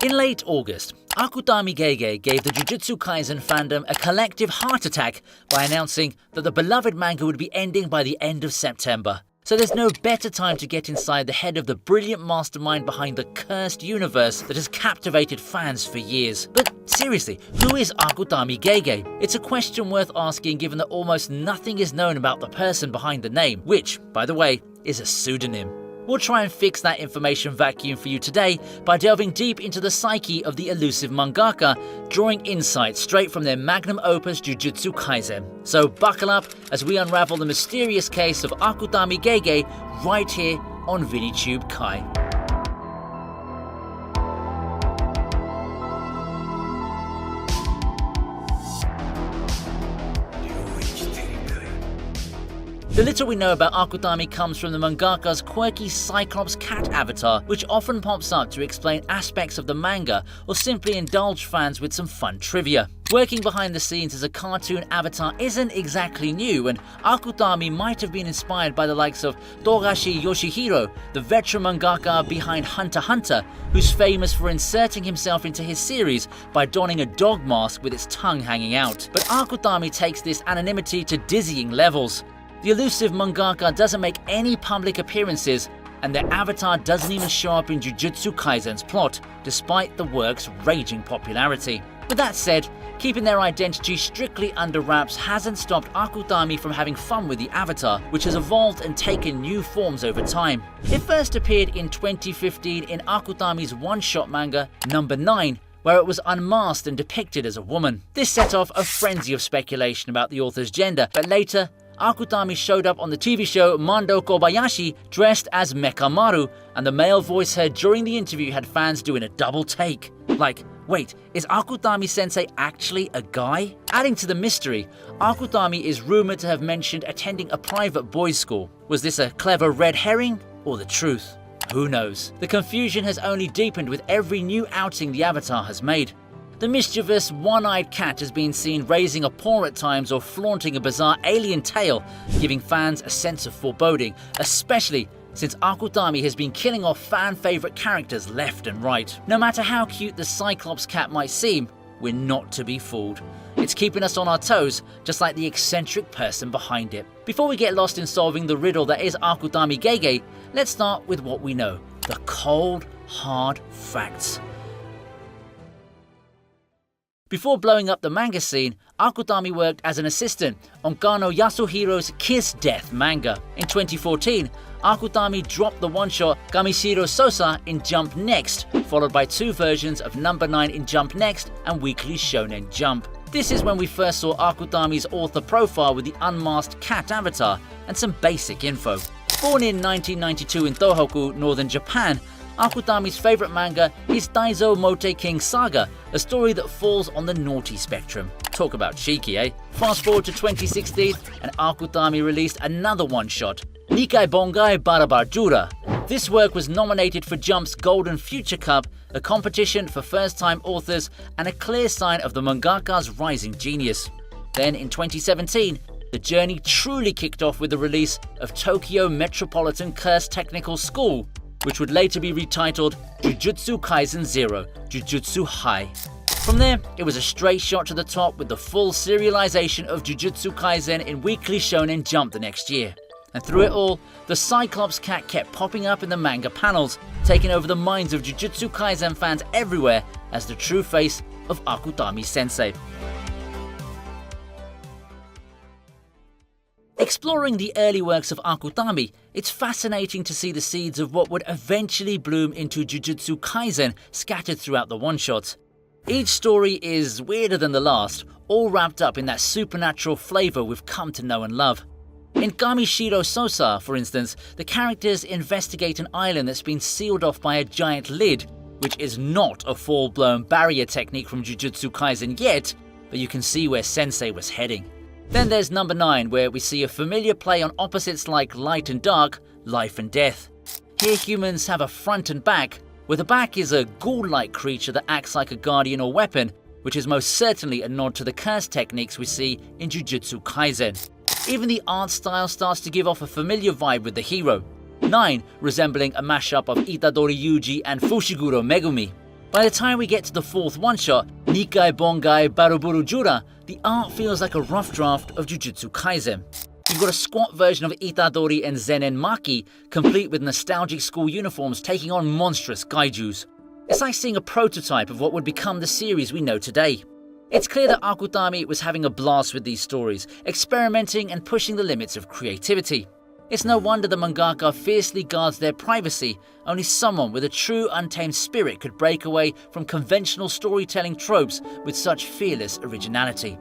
In late August, Akutami Gege gave the Jujutsu Kaisen fandom a collective heart attack by announcing that the beloved manga would be ending by the end of September. So there's no better time to get inside the head of the brilliant mastermind behind the cursed universe that has captivated fans for years. But seriously, who is Akutami Gege? It's a question worth asking given that almost nothing is known about the person behind the name, which, by the way, is a pseudonym. We'll try and fix that information vacuum for you today by delving deep into the psyche of the elusive mangaka, drawing insights straight from their magnum opus Jujutsu Kaisen. So buckle up as we unravel the mysterious case of Akutami Gege right here on ViniiTube Kai. The little we know about Akutami comes from the mangaka's quirky Cyclops cat avatar, which often pops up to explain aspects of the manga or simply indulge fans with some fun trivia. Working behind the scenes as a cartoon avatar isn't exactly new, and Akutami might have been inspired by the likes of Togashi Yoshihiro, the veteran mangaka behind Hunter x Hunter, who's famous for inserting himself into his series by donning a dog mask with its tongue hanging out. But Akutami takes this anonymity to dizzying levels. The elusive mangaka doesn't make any public appearances, and their avatar doesn't even show up in Jujutsu Kaisen's plot, despite the work's raging popularity. With that said, keeping their identity strictly under wraps hasn't stopped Akutami from having fun with the avatar, which has evolved and taken new forms over time. It first appeared in 2015 in Akutami's one-shot manga, Number 9, where it was unmasked and depicted as a woman. This set off a frenzy of speculation about the author's gender, but later, Akutami showed up on the TV show Mando Kobayashi dressed as Mekamaru, and the male voice heard during the interview had fans doing a double take. Like, wait, is Akutami-sensei actually a guy? Adding to the mystery, Akutami is rumored to have mentioned attending a private boys' school. Was this a clever red herring or the truth? Who knows? The confusion has only deepened with every new outing the avatar has made. The mischievous, one-eyed cat has been seen raising a paw at times or flaunting a bizarre alien tail, giving fans a sense of foreboding, especially since Akutami has been killing off fan-favourite characters left and right. No matter how cute the Cyclops cat might seem, we're not to be fooled. It's keeping us on our toes, just like the eccentric person behind it. Before we get lost in solving the riddle that is Akutami Gege, let's start with what we know, the cold, hard facts. Before blowing up the manga scene, Akutami worked as an assistant on Kano Yasuhiro's Kiss Death manga. In 2014, Akutami dropped the one-shot Kamishiro Sosa in Jump Next, followed by 2 versions of Number 9 in Jump Next and Weekly Shonen Jump. This is when we first saw Akutami's author profile with the unmasked cat avatar and some basic info. Born in 1992 in Tohoku, northern Japan, Akutami's favourite manga is Daizo Mote King Saga, a story that falls on the naughty spectrum. Talk about cheeky, eh? Fast forward to 2016 and Akutami released another one-shot, Nikai Bongai Barabajura. This work was nominated for Jump's Golden Future Cup, a competition for first-time authors and a clear sign of the mangaka's rising genius. Then in 2017, the journey truly kicked off with the release of Tokyo Metropolitan Curse Technical School, which would later be retitled Jujutsu Kaisen 0, Jujutsu High. From there, it was a straight shot to the top with the full serialization of Jujutsu Kaisen in Weekly Shonen Jump the next year. And through it all, the Cyclops cat kept popping up in the manga panels, taking over the minds of Jujutsu Kaisen fans everywhere as the true face of Akutami Sensei. Exploring the early works of Akutami, it's fascinating to see the seeds of what would eventually bloom into Jujutsu Kaisen scattered throughout the one-shots. Each story is weirder than the last, all wrapped up in that supernatural flavour we've come to know and love. In Kamishiro Sosa, for instance, the characters investigate an island that's been sealed off by a giant lid, which is not a full-blown barrier technique from Jujutsu Kaisen yet, but you can see where Sensei was heading. Then there's Number 9, where we see a familiar play on opposites like light and dark, life and death. Here humans have a front and back, where the back is a ghoul-like creature that acts like a guardian or weapon, which is most certainly a nod to the curse techniques we see in Jujutsu Kaisen. Even the art style starts to give off a familiar vibe with the hero. 9 resembling a mashup of Itadori Yuji and Fushiguro Megumi. By the time we get to the fourth one-shot, Nikai Bongai Baruburu Jura, the art feels like a rough draft of Jujutsu Kaisen. You've got a squat version of Itadori and Zenin Maki, complete with nostalgic school uniforms taking on monstrous gaijus. It's like seeing a prototype of what would become the series we know today. It's clear that Akutami was having a blast with these stories, experimenting and pushing the limits of creativity. It's no wonder the mangaka fiercely guards their privacy. Only someone with a true untamed spirit could break away from conventional storytelling tropes with such fearless originality.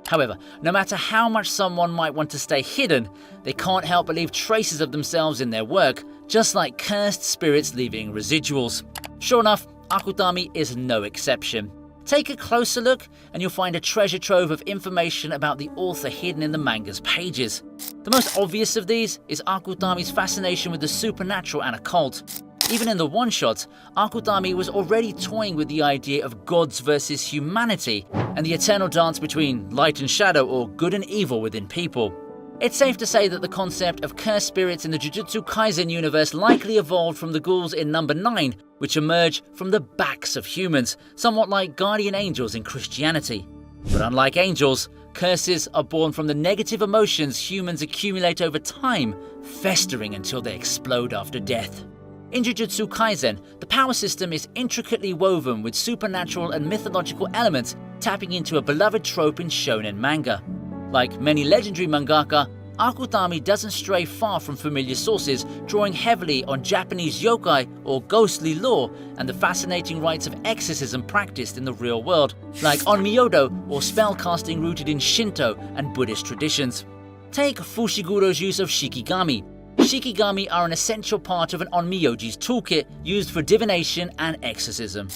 However, no matter how much someone might want to stay hidden, they can't help but leave traces of themselves in their work, just like cursed spirits leaving residuals. Sure enough, Akutami is no exception. Take a closer look and you'll find a treasure trove of information about the author hidden in the manga's pages. The most obvious of these is Akutami's fascination with the supernatural and occult. Even in the one-shots, Akutami was already toying with the idea of gods versus humanity and the eternal dance between light and shadow, or good and evil within people. It's safe to say that the concept of cursed spirits in the Jujutsu Kaisen universe likely evolved from the ghouls in number 9, which emerge from the backs of humans, somewhat like guardian angels in Christianity. But unlike angels, curses are born from the negative emotions humans accumulate over time, festering until they explode after death. In Jujutsu Kaisen, the power system is intricately woven with supernatural and mythological elements, tapping into a beloved trope in shonen manga. Like many legendary mangaka, Akutami doesn't stray far from familiar sources, drawing heavily on Japanese yokai or ghostly lore and the fascinating rites of exorcism practiced in the real world, like onmyodo or spellcasting rooted in Shinto and Buddhist traditions. Take Fushiguro's use of shikigami. Shikigami are an essential part of an onmyoji's toolkit used for divination and exorcism.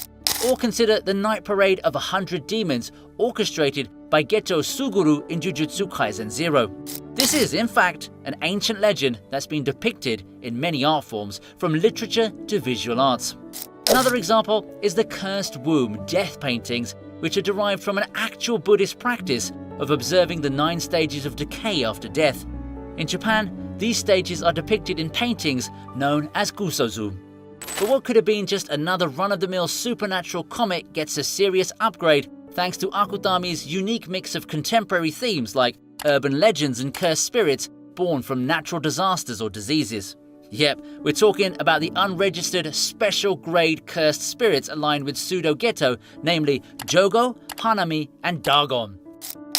Or consider the night parade of 100 demons orchestrated by Geto Suguru in Jujutsu Kaisen 0. This is, in fact, an ancient legend that's been depicted in many art forms, from literature to visual arts. Another example is the Cursed Womb death paintings, which are derived from an actual Buddhist practice of observing the 9 stages of decay after death. In Japan, these stages are depicted in paintings known as gusozu. But what could have been just another run-of-the-mill supernatural comic gets a serious upgrade thanks to Akutami's unique mix of contemporary themes like urban legends and cursed spirits born from natural disasters or diseases. Yep, we're talking about the unregistered special-grade cursed spirits aligned with pseudo-ghetto, namely Jojo, Hanami, and Dagon.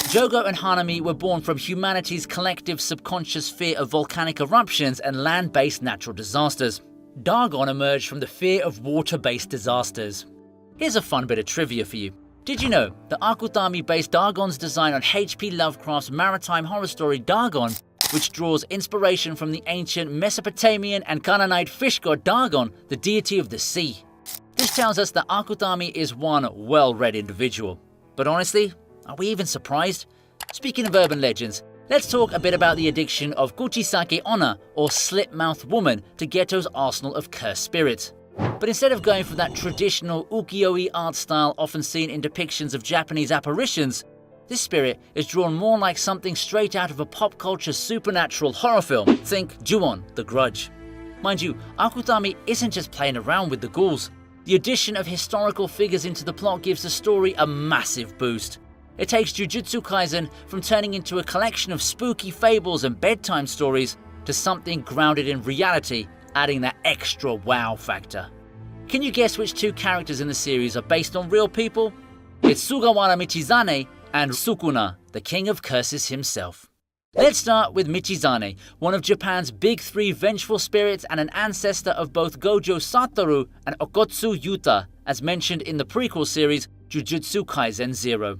Jojo and Hanami were born from humanity's collective subconscious fear of volcanic eruptions and land-based natural disasters. Dagon emerged from the fear of water-based disasters. Here's a fun bit of trivia for you. Did you know that Akutami based Dagon's design on H.P. Lovecraft's maritime horror story Dagon, which draws inspiration from the ancient Mesopotamian and Canaanite fish god Dagon, the deity of the sea? This tells us that Akutami is one well-read individual. But honestly, are we even surprised? Speaking of urban legends, let's talk a bit about the addiction of Kuchisake Onna, or slit-mouthed woman, to Geto's arsenal of cursed spirits. But instead of going for that traditional ukiyo-e art style often seen in depictions of Japanese apparitions, this spirit is drawn more like something straight out of a pop culture supernatural horror film. Think Ju-on, The Grudge. Mind you, Akutami isn't just playing around with the ghouls. The addition of historical figures into the plot gives the story a massive boost. It takes Jujutsu Kaisen from turning into a collection of spooky fables and bedtime stories to something grounded in reality, adding that extra wow factor. Can you guess which 2 characters in the series are based on real people? It's Sugawara Michizane and Sukuna, the king of curses himself. Let's start with Michizane, one of Japan's big 3 vengeful spirits and an ancestor of both Gojo Satoru and Okotsu Yuta, as mentioned in the prequel series Jujutsu Kaisen 0.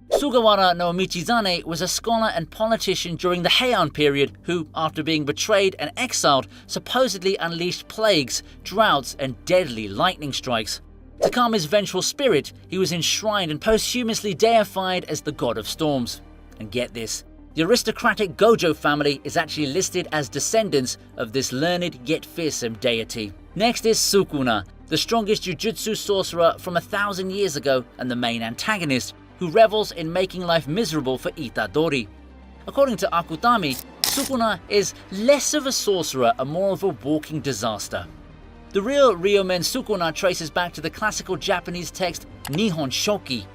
Sugawara no Michizane was a scholar and politician during the Heian period who, after being betrayed and exiled, supposedly unleashed plagues, droughts, and deadly lightning strikes. To calm his vengeful spirit, he was enshrined and posthumously deified as the god of storms. And get this, the aristocratic Gojo family is actually listed as descendants of this learned yet fearsome deity. Next is Sukuna, the strongest Jujutsu sorcerer from 1,000 years ago and the main antagonist, who revels in making life miserable for Itadori. According to Akutami, Sukuna is less of a sorcerer and more of a walking disaster. The real Ryomen Sukuna traces back to the classical Japanese text Nihon Shoki.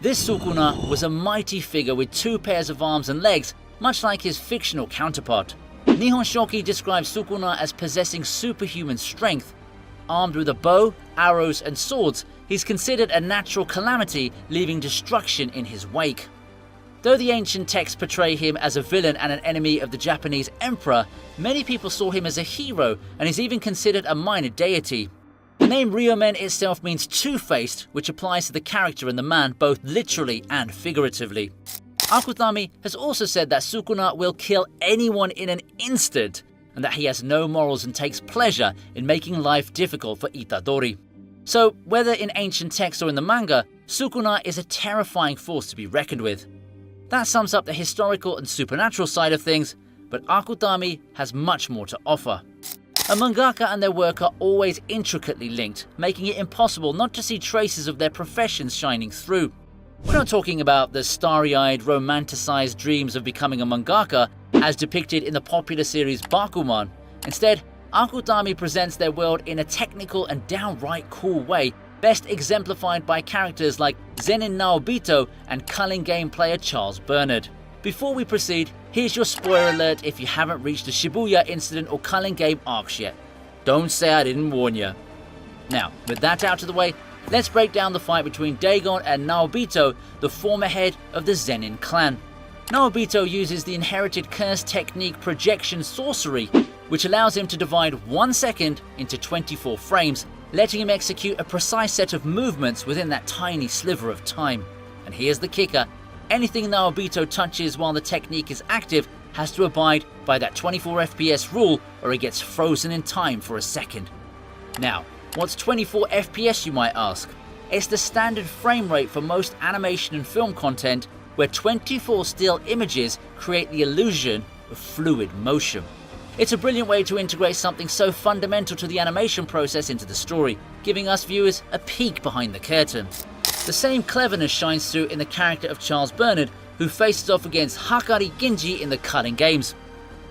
This Sukuna was a mighty figure with 2 pairs of arms and legs, much like his fictional counterpart. Nihon Shoki describes Sukuna as possessing superhuman strength. Armed with a bow, arrows and swords, he's considered a natural calamity, leaving destruction in his wake. Though the ancient texts portray him as a villain and an enemy of the Japanese emperor, many people saw him as a hero and is even considered a minor deity. The name Ryomen itself means two-faced, which applies to the character and the man both literally and figuratively. Akutami has also said that Sukuna will kill anyone in an instant, and that he has no morals and takes pleasure in making life difficult for Itadori. So, whether in ancient texts or in the manga, Sukuna is a terrifying force to be reckoned with. That sums up the historical and supernatural side of things, but Akutami has much more to offer. A mangaka and their work are always intricately linked, making it impossible not to see traces of their professions shining through. We're not talking about the starry-eyed, romanticized dreams of becoming a mangaka as depicted in the popular series Bakuman. Instead, Akutami presents their world in a technical and downright cool way, best exemplified by characters like Zenin Naobito and culling game player Charles Bernard. Before we proceed, here's your spoiler alert if you haven't reached the Shibuya incident or culling game arcs yet. Don't say I didn't warn you. Now, with that out of the way, let's break down the fight between Dagon and Naobito, the former head of the Zenin clan. Naobito uses the inherited curse technique projection sorcery, which allows him to divide 1 second into 24 frames, letting him execute a precise set of movements within that tiny sliver of time. And here's the kicker: anything Naobito touches while the technique is active has to abide by that 24 FPS rule, or it gets frozen in time for a second. Now, what's 24 FPS, you might ask? It's the standard frame rate for most animation and film content, where 24 still images create the illusion of fluid motion. It's a brilliant way to integrate something so fundamental to the animation process into the story, giving us viewers a peek behind the curtain. The same cleverness shines through in the character of Charles Bernard, who faces off against Hakari Ginji in the culling games.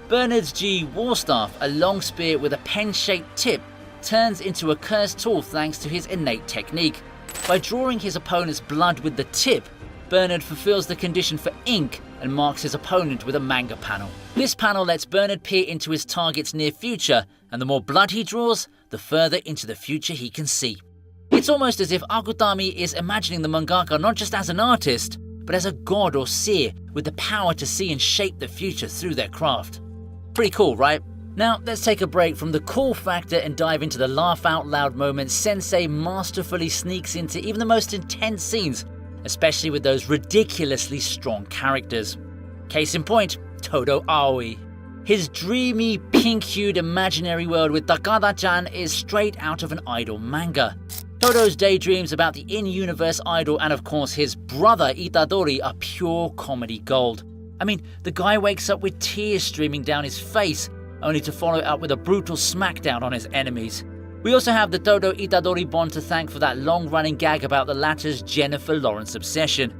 Bernard's G Warstaff, a long spear with a pen-shaped tip, turns into a cursed tool thanks to his innate technique. By drawing his opponent's blood with the tip, Bernard fulfills the condition for ink and marks his opponent with a manga panel. This panel lets Bernard peer into his target's near future, and the more blood he draws, the further into the future he can see. It's almost as if Akutami is imagining the mangaka not just as an artist, but as a god or seer with the power to see and shape the future through their craft. Pretty cool, right? Now, let's take a break from the cool factor and dive into the laugh-out-loud moments Sensei masterfully sneaks into even the most intense scenes, especially with those ridiculously strong characters. Case in point, Todo Aoi. His dreamy, pink-hued imaginary world with Takada-chan is straight out of an idol manga. Todo's daydreams about the in-universe idol and of course his brother Itadori are pure comedy gold. I mean, the guy wakes up with tears streaming down his face, only to follow it up with a brutal smackdown on his enemies. We also have the Todo Itadori bond to thank for that long-running gag about the latter's Jennifer Lawrence obsession.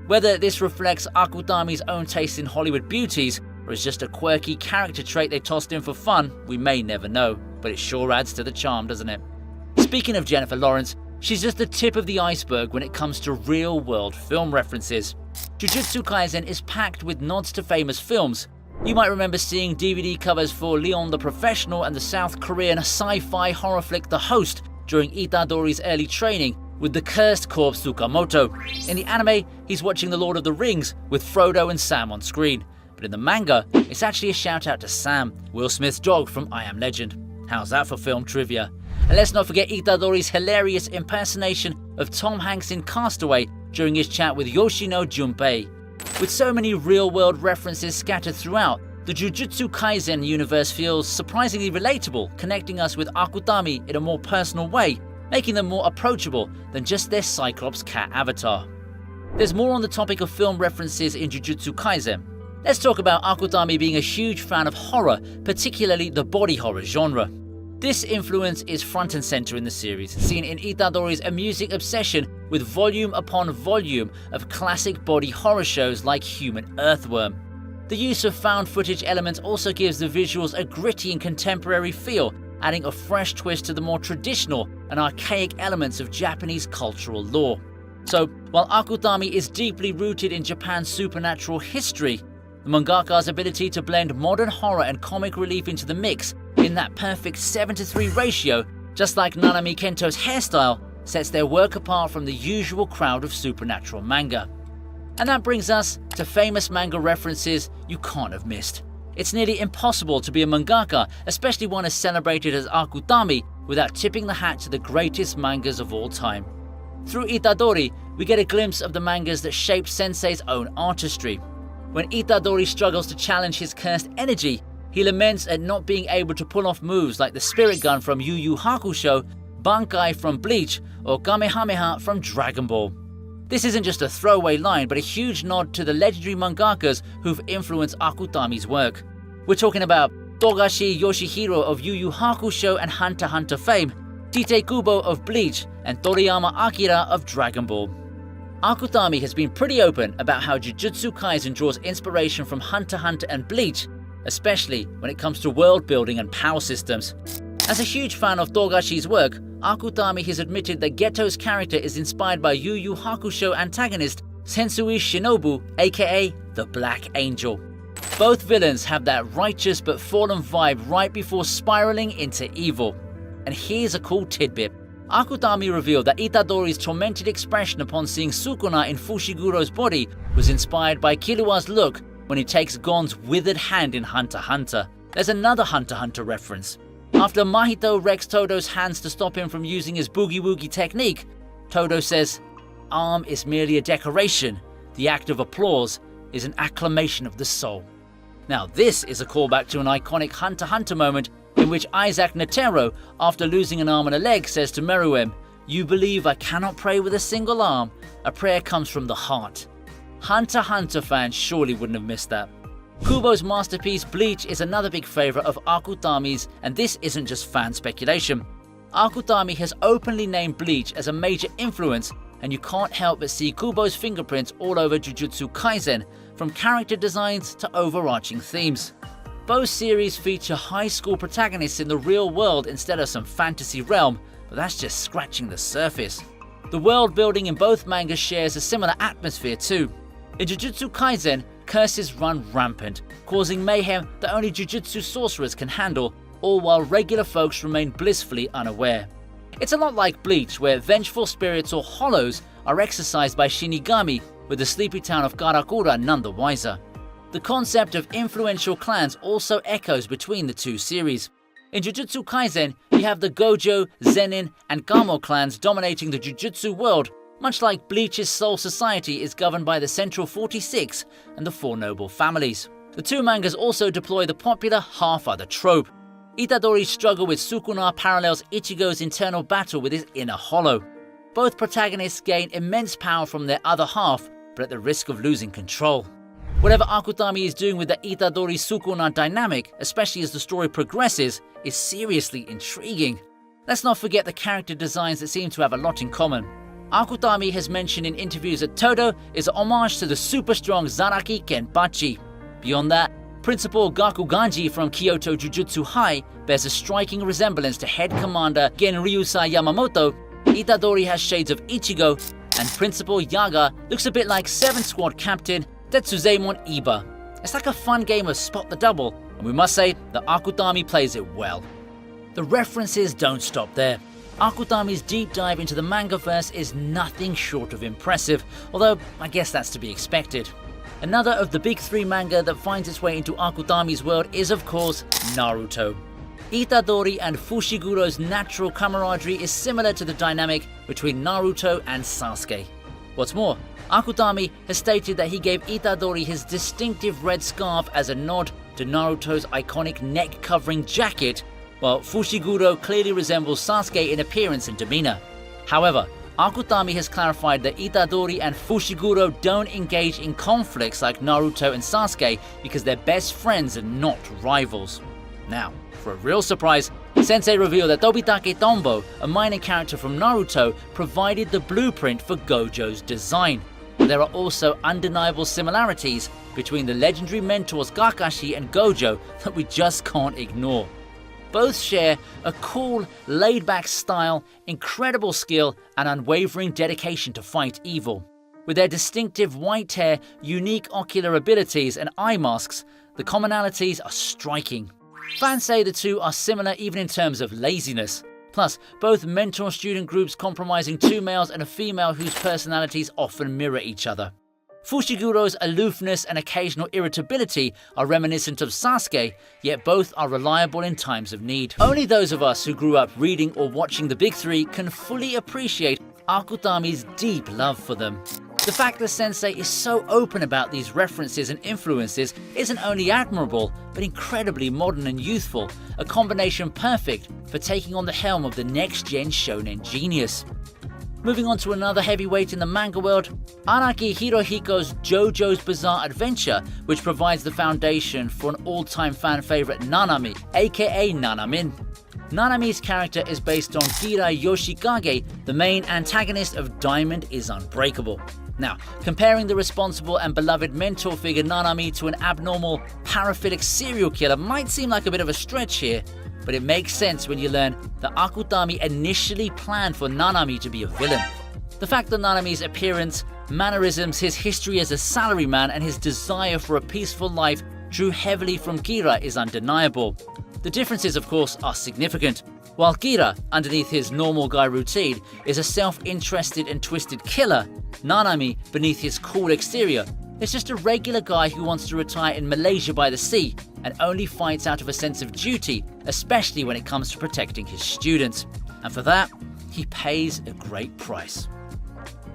Whether this reflects Akutami's own taste in Hollywood beauties, or is just a quirky character trait they tossed in for fun, we may never know, but it sure adds to the charm, doesn't it? Speaking of Jennifer Lawrence, she's just the tip of the iceberg when it comes to real-world film references. Jujutsu Kaisen is packed with nods to famous films. You might remember seeing DVD covers for Leon the Professional and the South Korean sci-fi horror flick The Host during Itadori's early training with the cursed corpse Tsukamoto. In the anime, he's watching The Lord of the Rings with Frodo and Sam on screen. But in the manga, it's actually a shout out to Sam, Will Smith's dog from I Am Legend. How's that for film trivia? And let's not forget Itadori's hilarious impersonation of Tom Hanks in Castaway during his chat with Yoshino Junpei. With so many real-world references scattered throughout, the Jujutsu Kaisen universe feels surprisingly relatable, connecting us with Akutami in a more personal way, making them more approachable than just their Cyclops cat avatar. There's more on the topic of film references in Jujutsu Kaisen. Let's talk about Akutami being a huge fan of horror, particularly the body horror genre. This influence is front and center in the series, seen in Itadori's amusing obsession with volume upon volume of classic body horror shows like Human Earthworm. The use of found footage elements also gives the visuals a gritty and contemporary feel, adding a fresh twist to the more traditional and archaic elements of Japanese cultural lore. So, while Akutami is deeply rooted in Japan's supernatural history, the mangaka's ability to blend modern horror and comic relief into the mix in that perfect 7:3 ratio, just like Nanami Kento's hairstyle, sets their work apart from the usual crowd of supernatural manga. And that brings us to famous manga references you can't have missed. It's nearly impossible to be a mangaka, especially one as celebrated as Akutami, without tipping the hat to the greatest mangas of all time. Through Itadori, we get a glimpse of the mangas that shaped Sensei's own artistry. When Itadori struggles to challenge his cursed energy, he laments at not being able to pull off moves like the Spirit Gun from Yu Yu Hakusho, Bankai from Bleach, or Kamehameha from Dragon Ball. This isn't just a throwaway line, but a huge nod to the legendary mangakas who've influenced Akutami's work. We're talking about Togashi Yoshihiro of Yu Yu Hakusho and Hunter x Hunter fame, Tite Kubo of Bleach, and Toriyama Akira of Dragon Ball. Akutami has been pretty open about how Jujutsu Kaisen draws inspiration from Hunter x Hunter and Bleach, especially when it comes to world building and power systems. As a huge fan of Togashi's work, Akutami has admitted that Geto's character is inspired by Yu Yu Hakusho antagonist Sensui Shinobu, aka the Black Angel. Both villains have that righteous but fallen vibe right before spiraling into evil. And here's a cool tidbit. Akutami revealed that Itadori's tormented expression upon seeing Sukuna in Fushiguro's body was inspired by Killua's look when he takes Gon's withered hand in Hunter x Hunter. There's another Hunter x Hunter reference. After Mahito wrecks Todo's hands to stop him from using his boogie woogie technique, Todo says, "Arm is merely a decoration. The act of applause is an acclamation of the soul." Now this is a callback to an iconic Hunter x Hunter moment in which Isaac Netero, after losing an arm and a leg, says to Meruem, "You believe I cannot pray with a single arm? A prayer comes from the heart." Hunter x Hunter fans surely wouldn't have missed that. Kubo's masterpiece Bleach is another big favourite of Akutami's, and this isn't just fan speculation. Akutami has openly named Bleach as a major influence, and you can't help but see Kubo's fingerprints all over Jujutsu Kaisen, from character designs to overarching themes. Both series feature high school protagonists in the real world instead of some fantasy realm, but that's just scratching the surface. The world building in both mangas shares a similar atmosphere too. In Jujutsu Kaisen, curses run rampant, causing mayhem that only Jujutsu sorcerers can handle, all while regular folks remain blissfully unaware. It's a lot like Bleach, where vengeful spirits or hollows are exorcised by Shinigami, with the sleepy town of Karakura none the wiser. The concept of influential clans also echoes between the two series. In Jujutsu Kaisen, you have the Gojo, Zenin, and Gamo clans dominating the Jujutsu world, much like Bleach's Soul Society is governed by the Central 46 and the Four Noble Families. The two mangas also deploy the popular half-other trope. Itadori's struggle with Sukuna parallels Ichigo's internal battle with his inner hollow. Both protagonists gain immense power from their other half, but at the risk of losing control. Whatever Akutami is doing with the Itadori-Sukuna dynamic, especially as the story progresses, is seriously intriguing. Let's not forget the character designs that seem to have a lot in common. Akutami has mentioned in interviews that Todo is a homage to the super strong Zaraki Kenpachi. Beyond that, Principal Gakuganji from Kyoto Jujutsu High bears a striking resemblance to head commander Genryusa Yamamoto. Itadori has shades of Ichigo, and Principal Yaga looks a bit like 7th Squad Captain Tetsuzeimon Iba. It's like a fun game of spot the double, and we must say that Akutami plays it well. The references don't stop there. Akutami's deep dive into the mangaverse is nothing short of impressive, although I guess that's to be expected. Another of the big three manga that finds its way into Akutami's world is of course Naruto. Itadori and Fushiguro's natural camaraderie is similar to the dynamic between Naruto and Sasuke. What's more, Akutami has stated that he gave Itadori his distinctive red scarf as a nod to Naruto's iconic neck-covering jacket, while Fushiguro clearly resembles Sasuke in appearance and demeanor. However, Akutami has clarified that Itadori and Fushiguro don't engage in conflicts like Naruto and Sasuke because they're best friends and not rivals. Now, for a real surprise, Sensei revealed that Tobitake Tombo, a minor character from Naruto, provided the blueprint for Gojo's design. There are also undeniable similarities between the legendary mentors Kakashi and Gojo that we just can't ignore. Both share a cool, laid-back style, incredible skill, and unwavering dedication to fight evil. With their distinctive white hair, unique ocular abilities, and eye masks, the commonalities are striking. Fans say the two are similar even in terms of laziness. Plus, both mentor-student groups comprising two males and a female whose personalities often mirror each other. Fushiguro's aloofness and occasional irritability are reminiscent of Sasuke, yet both are reliable in times of need. Only those of us who grew up reading or watching the Big Three can fully appreciate Akutami's deep love for them. The fact that Sensei is so open about these references and influences isn't only admirable, but incredibly modern and youthful, a combination perfect for taking on the helm of the next-gen shonen genius. Moving on to another heavyweight in the manga world, Araki Hirohiko's Jojo's Bizarre Adventure, which provides the foundation for an all-time fan favorite Nanami, aka Nanamin. Nanami's character is based on Gira Yoshikage, the main antagonist of Diamond is Unbreakable. Now, comparing the responsible and beloved mentor figure Nanami to an abnormal, paraphilic serial killer might seem like a bit of a stretch here, but it makes sense when you learn that Akutami initially planned for Nanami to be a villain. The fact that Nanami's appearance, mannerisms, his history as a salaryman, and his desire for a peaceful life drew heavily from Gira is undeniable. The differences, of course, are significant. While Gira, underneath his normal guy routine, is a self-interested and twisted killer, Nanami, beneath his cool exterior, is just a regular guy who wants to retire in Malaysia by the sea and only fights out of a sense of duty, especially when it comes to protecting his students. And for that, he pays a great price.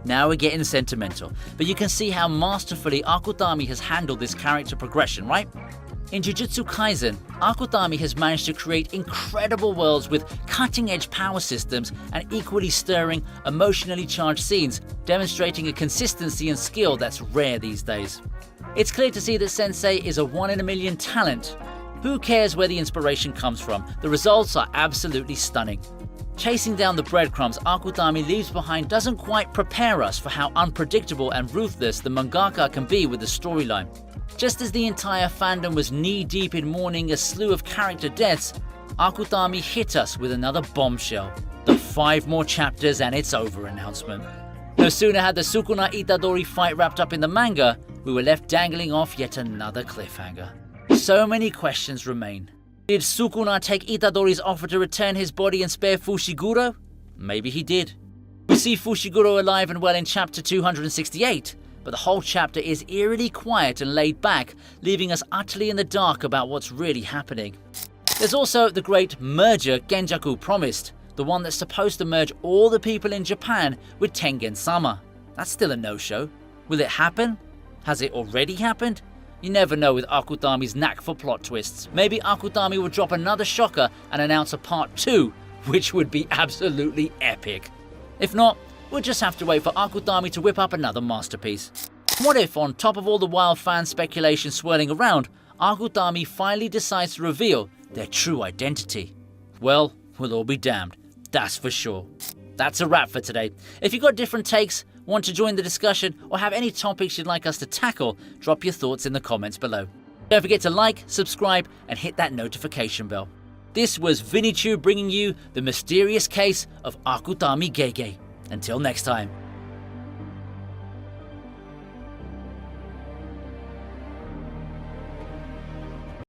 Now we're getting sentimental, but you can see how masterfully Akutami has handled this character progression, right? In Jujutsu Kaisen, Akutami has managed to create incredible worlds with cutting-edge power systems and equally stirring, emotionally charged scenes, demonstrating a consistency and skill that's rare these days. It's clear to see that Sensei is a one-in-a-million talent. Who cares where the inspiration comes from? The results are absolutely stunning. Chasing down the breadcrumbs Akutami leaves behind doesn't quite prepare us for how unpredictable and ruthless the mangaka can be with the storyline. Just as the entire fandom was knee-deep in mourning a slew of character deaths, Akutami hit us with another bombshell. The 5 more chapters and it's over announcement. No sooner had the Sukuna Itadori fight wrapped up in the manga, we were left dangling off yet another cliffhanger. So many questions remain. Did Sukuna take Itadori's offer to return his body and spare Fushiguro? Maybe he did. We see Fushiguro alive and well in chapter 268, but the whole chapter is eerily quiet and laid back, leaving us utterly in the dark about what's really happening. There's also the great merger Genjaku promised, the one that's supposed to merge all the people in Japan with Tengen-sama. That's still a no-show. Will it happen? Has it already happened? You never know with Akutami's knack for plot twists. Maybe Akutami will drop another shocker and announce a part 2, which would be absolutely epic. If not, we'll just have to wait for Akutami to whip up another masterpiece. What if, on top of all the wild fan speculation swirling around, Akutami finally decides to reveal their true identity? Well, we'll all be damned, that's for sure. That's a wrap for today. If you've got different takes, want to join the discussion, or have any topics you'd like us to tackle, drop your thoughts in the comments below. Don't forget to like, subscribe, and hit that notification bell. This was ViniiTube bringing you the mysterious case of Akutami Gege. Until next time.